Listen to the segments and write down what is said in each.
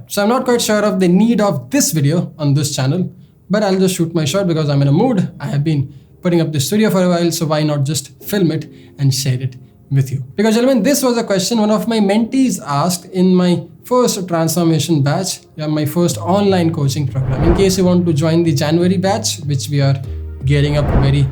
so I'm not quite sure of the need of this video on this channel, but I'll just shoot my shot because I'm in a mood. I have been putting up this studio for a while, so why not just film it and share it with you? Because gentlemen, this was a question one of my mentees asked in my first transformation batch, my first online coaching program. In case you want to join the January batch, which we are gearing up very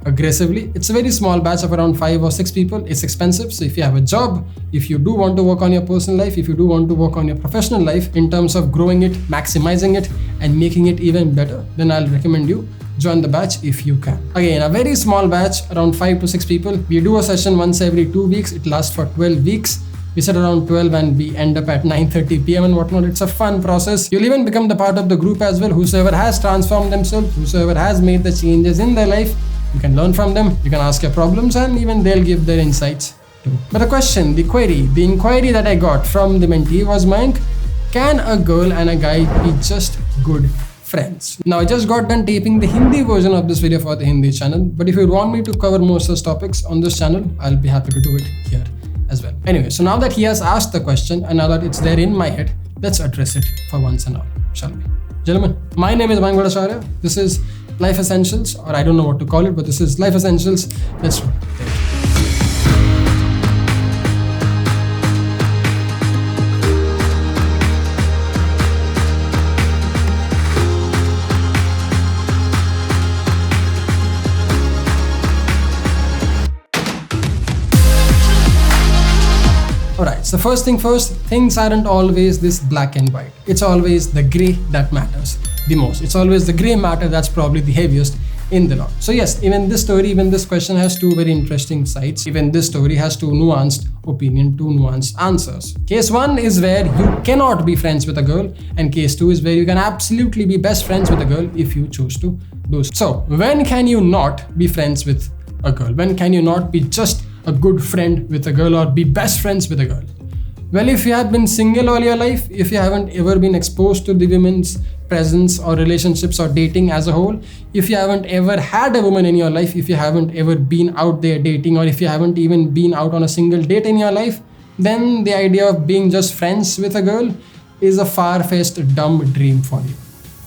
aggressively. It's a very small batch of around 5 or 6 people. It's expensive. So if you have a job, if you do want to work on your personal life, if you do want to work on your professional life in terms of growing it, maximizing it, and making it even better, then I'll recommend you join the batch if you can. Again, a very small batch, around 5 to 6 people. We do a session once every 2 weeks. It lasts for 12 weeks. We set around 12 and we end up at 9:30 p.m. and whatnot. It's a fun process. You'll even become the part of the group as well. Whosoever has transformed themselves, whosoever has made the changes in their life, you can learn from them, you can ask your problems, and even they'll give their insights too. But the inquiry that I got from the mentee was, Mayank, can a girl and a guy be just good friends? Now, I just got done taping the Hindi version of this video for the Hindi channel, but if you want me to cover more such topics on this channel, I'll be happy to do it here as well. Anyway, so now that he has asked the question and now that it's there in my head, let's address it for once and all, shall we? Gentlemen, my name is Mayank Bhattacharya. This is Life Essentials, or I don't know what to call it, but this is Life Essentials. Let's roll. Alright, so first thing first, things aren't always this black and white. It's always the gray that matters the most. It's always the gray matter that's probably the heaviest in the lot. So yes, even this story, even this question has 2 very interesting sides. Even this story has 2 nuanced opinion, 2 nuanced answers. Case 1 is where you cannot be friends with a girl, and case 2 is where you can absolutely be best friends with a girl if you choose to do so. So when can you not be friends with a girl? When can you not be just a good friend with a girl or be best friends with a girl? Well, if you have been single all your life, if you haven't ever been exposed to the women's presence or relationships or dating as a whole, if you haven't ever had a woman in your life, if you haven't ever been out there dating, or if you haven't even been out on a single date in your life, then the idea of being just friends with a girl is a far-fetched dumb dream for you.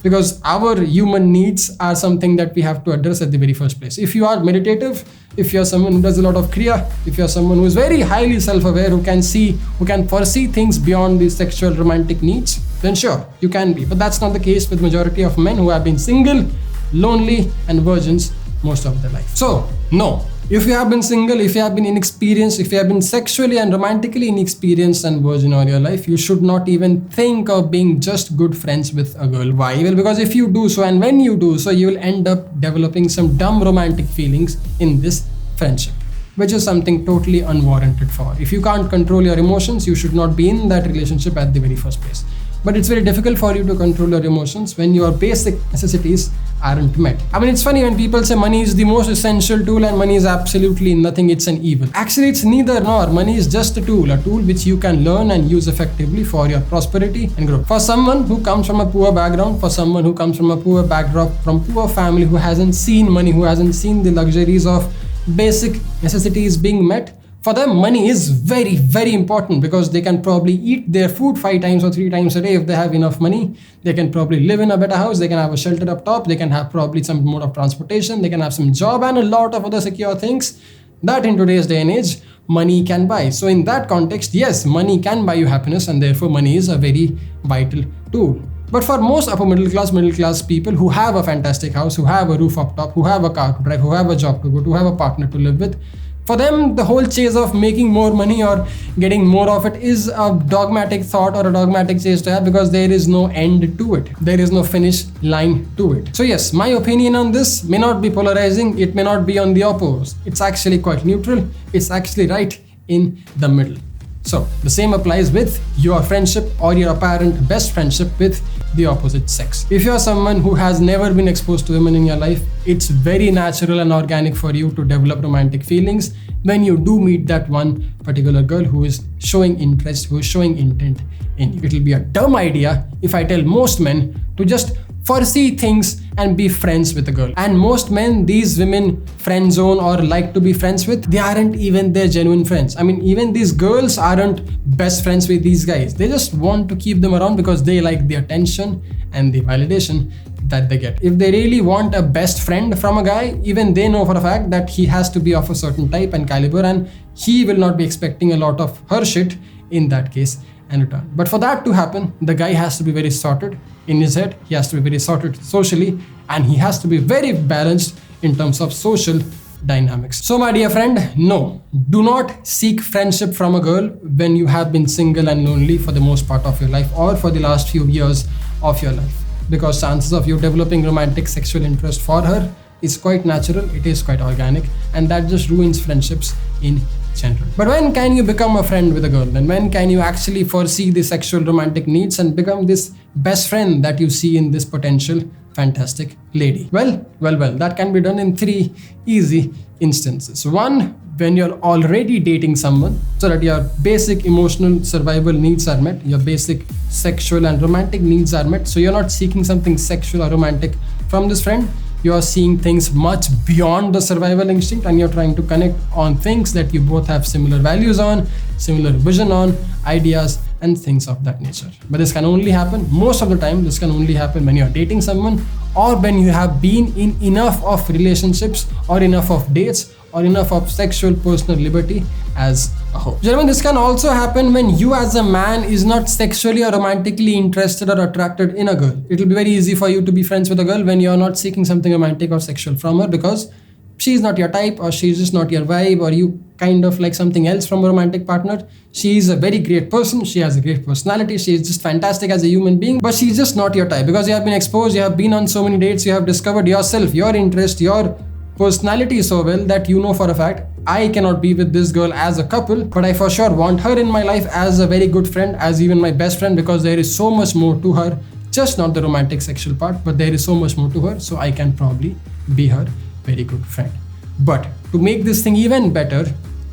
Because our human needs are something that we have to address at the very first place. If you are meditative, if you're someone who does a lot of kriya, if you're someone who is very highly self-aware, who can foresee things beyond these sexual romantic needs, then sure, you can be. But that's not the case with majority of men who have been single, lonely, and virgins most of their life. So, no. If you have been single, if you have been inexperienced, if you have been sexually and romantically inexperienced and virgin all your life, you should not even think of being just good friends with a girl. Why? Well, because if you do so, and when you do so, you will end up developing some dumb romantic feelings in this friendship, which is something totally unwarranted for. If you can't control your emotions, you should not be in that relationship at the very first place. But it's very difficult for you to control your emotions when your basic necessities aren't met. I mean, it's funny when people say money is the most essential tool and money is absolutely nothing, it's an evil. Actually, it's neither nor. Money is just a tool which you can learn and use effectively for your prosperity and growth. For someone who comes from a poor background, for someone who comes from a poor backdrop, from poor family, who hasn't seen money, who hasn't seen the luxuries of basic necessities being met, for them, money is very, very important because they can probably eat their food 5 times or 3 times a day if they have enough money. They can probably live in a better house. They can have a shelter up top. They can have probably some mode of transportation. They can have some job and a lot of other secure things that in today's day and age, money can buy. So in that context, yes, money can buy you happiness, and therefore money is a very vital tool. But for most upper middle class people who have a fantastic house, who have a roof up top, who have a car to drive, who have a job to go to, who have a partner to live with, for them, the whole chase of making more money or getting more of it is a dogmatic thought or a dogmatic chase to have, because there is no end to it. There is no finish line to it. So yes, my opinion on this may not be polarizing. It may not be on the opposite. It's actually quite neutral. It's actually right in the middle. So the same applies with your friendship or your apparent best friendship with the opposite sex. If you're someone who has never been exposed to women in your life, it's very natural and organic for you to develop romantic feelings when you do meet that one particular girl who is showing interest, who is showing intent in you. It will be a dumb idea if I tell most men to just foresee things and be friends with a girl. And most men these women friend zone or like to be friends with, they aren't even their genuine friends. I mean, even these girls aren't best friends with these guys. They just want to keep them around because they like the attention and the validation that they get. If they really want a best friend from a guy, even they know for a fact that he has to be of a certain type and caliber, and he will not be expecting a lot of her shit in that case in return. But for that to happen, the guy has to be very sorted in his head, he has to be very sorted socially, and he has to be very balanced in terms of social dynamics. So my dear friend, no, do not seek friendship from a girl when you have been single and lonely for the most part of your life or for the last few years of your life, because chances of you developing romantic sexual interest for her is quite natural, it is quite organic, and that just ruins friendships in general. But when can you become a friend with a girl? And when can you actually foresee the sexual romantic needs and become this best friend that you see in this potential fantastic lady? Well, that can be done in 3 easy instances. One, when you're already dating someone, so that your basic emotional survival needs are met, your basic sexual and romantic needs are met. So you're not seeking something sexual or romantic from this friend. You're seeing things much beyond the survival instinct, and you're trying to connect on things that you both have similar values on, similar vision on, ideas and things of that nature. But this can only happen, most of the time, this can only happen when you're dating someone or when you have been in enough of relationships or enough of dates or enough of sexual personal liberty as a whole. Gentlemen, this can also happen when you as a man is not sexually or romantically interested or attracted in a girl. It will be very easy for you to be friends with a girl when you're not seeking something romantic or sexual from her, because she's not your type or she's just not your vibe, or you kind of like something else from a romantic partner. She's a very great person, she has a great personality, she's just fantastic as a human being, but she's just not your type because you have been exposed, you have been on so many dates, you have discovered yourself, your interest, your personality so well that you know for a fact, I cannot be with this girl as a couple, but I for sure want her in my life as a very good friend, as even my best friend, because there is so much more to her, just not the romantic sexual part, but there is so much more to her, so I can probably be her very good friend. But to make this thing even better,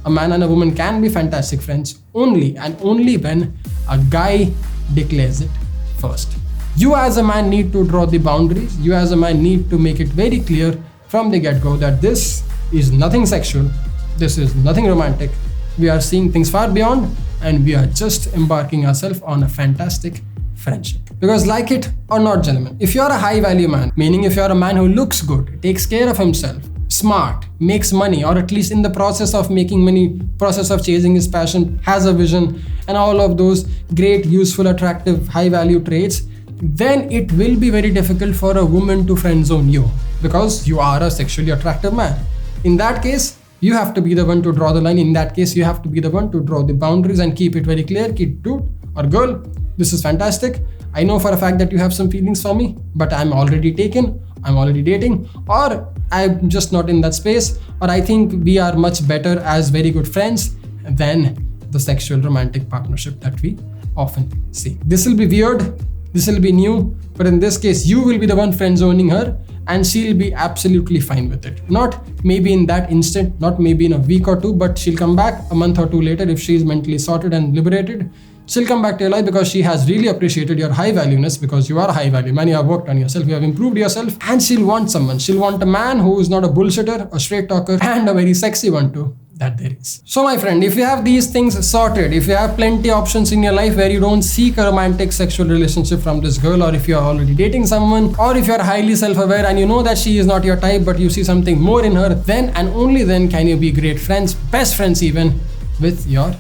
a man and a woman can be fantastic friends only and only when a guy declares it first. You as a man need to draw the boundaries, you as a man need to make it very clear from the get-go that this is nothing sexual, this is nothing romantic, we are seeing things far beyond, and we are just embarking ourselves on a fantastic friendship. Because like it or not, gentlemen, if you're a high value man, meaning if you're a man who looks good, takes care of himself, smart, makes money, or at least in the process of making money, process of chasing his passion, has a vision, and all of those great, useful, attractive, high value traits, then it will be very difficult for a woman to friend zone you, because you are a sexually attractive man. In that case, you have to be the one to draw the line. In that case, you have to be the one to draw the boundaries and keep it very clear. Keep dude or girl, this is fantastic. I know for a fact that you have some feelings for me, but I'm already taken, I'm already dating, or I'm just not in that space, or I think we are much better as very good friends than the sexual romantic partnership that we often see. This will be weird, this will be new, but in this case, you will be the one friend zoning her, and she'll be absolutely fine with it. Not maybe in that instant, not maybe in a week or two, but she'll come back a month or two later if she's mentally sorted and liberated. She'll come back to your life because she has really appreciated your high valueness, because you are a high value man, you have worked on yourself, you have improved yourself, and she'll want someone. She'll want a man who is not a bullshitter, a straight talker, and a very sexy one too, that there is. So my friend, if you have these things sorted, if you have plenty options in your life where you don't seek a romantic sexual relationship from this girl, or if you're already dating someone, or if you're highly self-aware and you know that she is not your type but you see something more in her, then and only then can you be great friends, best friends even, with your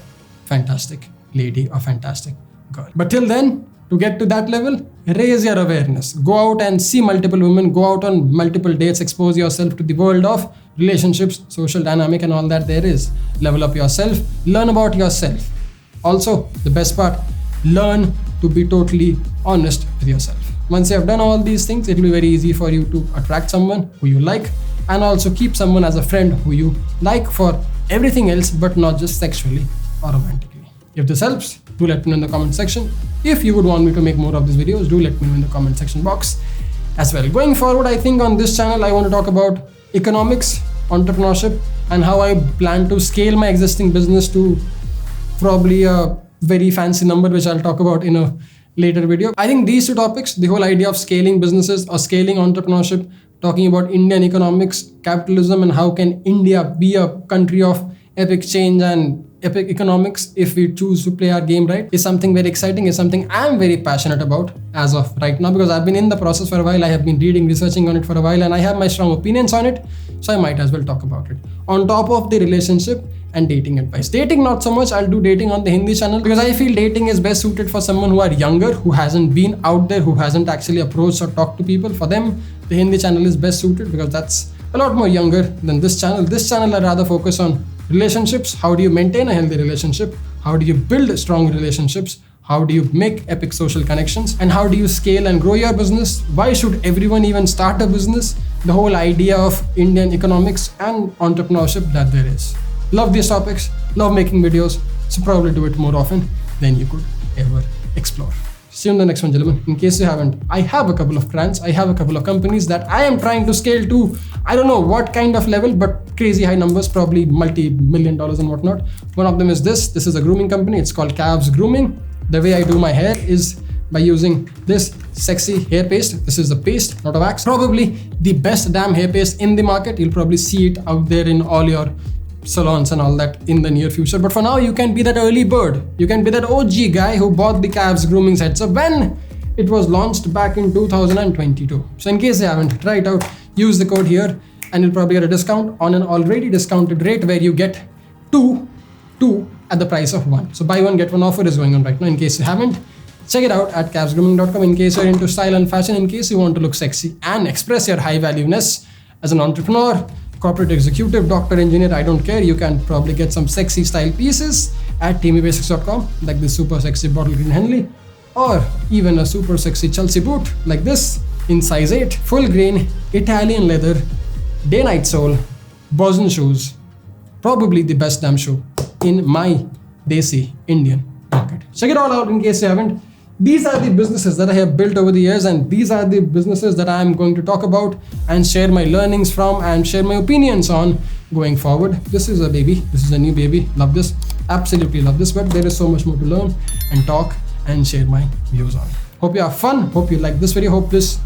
fantastic lady or fantastic girl. But till then, to get to that level, raise your awareness. Go out and see multiple women, go out on multiple dates, expose yourself to the world of relationships, social dynamic and all that there is. Level up yourself, learn about yourself. Also, the best part, learn to be totally honest with yourself. Once you have done all these things, it will be very easy for you to attract someone who you like, and also keep someone as a friend who you like for everything else, but not just sexually or romantically. If this helps, do let me know in the comment section. If you would want me to make more of these videos, do let me know in the comment section box as well. Going forward, I think on this channel, I want to talk about economics, entrepreneurship, and how I plan to scale my existing business to probably a very fancy number, which I'll talk about in a later video. I think these two topics, the whole idea of scaling businesses or scaling entrepreneurship, talking about Indian economics, capitalism, and how can India be a country of epic change and epic economics if we choose to play our game right, is something very exciting, is something I'm very passionate about as of right now, because I've been in the process for a while. I have been reading, researching on it for a while, and I have my strong opinions on it, so I might as well talk about it. On top of the relationship and dating advice. Dating, not so much. I'll do dating on the Hindi channel because I feel dating is best suited for someone who are younger, who hasn't been out there, who hasn't actually approached or talked to people. For them, the Hindi channel is best suited because that's a lot more younger than this channel. This channel I rather focus on relationships. How do you maintain a healthy relationship? How do you build strong relationships? How do you make epic social connections? And how do you scale and grow your business? Why should everyone even start a business? The whole idea of Indian economics and entrepreneurship that there is. Love these topics, love making videos, so probably do it more often than you could ever explore. See you in the next one, gentlemen. In case you haven't, I have a couple of clients, I have a couple of companies that I am trying to scale to, I don't know what kind of level, but crazy high numbers, probably multi-million dollars and whatnot. One of them is this is a grooming company. It's called Calves Grooming. The way I do my hair is by using this sexy hair paste. This is a paste, not a wax. Probably the best damn hair paste in the market. You'll probably see it out there in all your salons and all that in the near future. But for now, you can be that early bird. You can be that OG guy who bought the Calves Grooming set. So when it was launched back in 2022. So in case you haven't, try it out. Use the code here and you'll probably get a discount on an already discounted rate where you get two at the price of one. So buy one, get one offer is going on right now. In case you haven't, check it out at calvesgrooming.com. In case you're into style and fashion, in case you want to look sexy and express your high valueness as an entrepreneur, corporate executive, doctor, engineer, I don't care. You can probably get some sexy style pieces at teamybasics.com, like this super sexy bottle green Henley, or even a super sexy Chelsea boot like this in size 8, full grain, Italian leather, day-night sole, Bosun shoes, probably the best damn shoe in my Desi Indian market. Check it all out in case you haven't. These are the businesses that I have built over the years, and these are the businesses that I am going to talk about and share my learnings from and share my opinions on going forward. This is a baby. This is a new baby. Love this. Absolutely love this. But there is so much more to learn and talk and share my views on. Hope you have fun. Hope you like this video. Hope this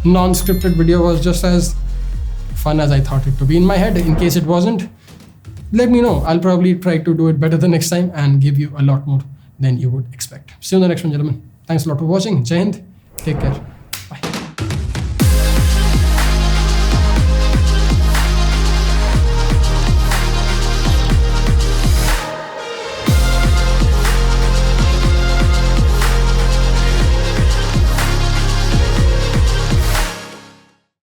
non-scripted video was just as fun as I thought it to be in my head. In case it wasn't, let me know. I'll probably try to do it better the next time and give you a lot more than you would expect. See you in the next one, gentlemen. Thanks a lot for watching. Jai Hind. Take care.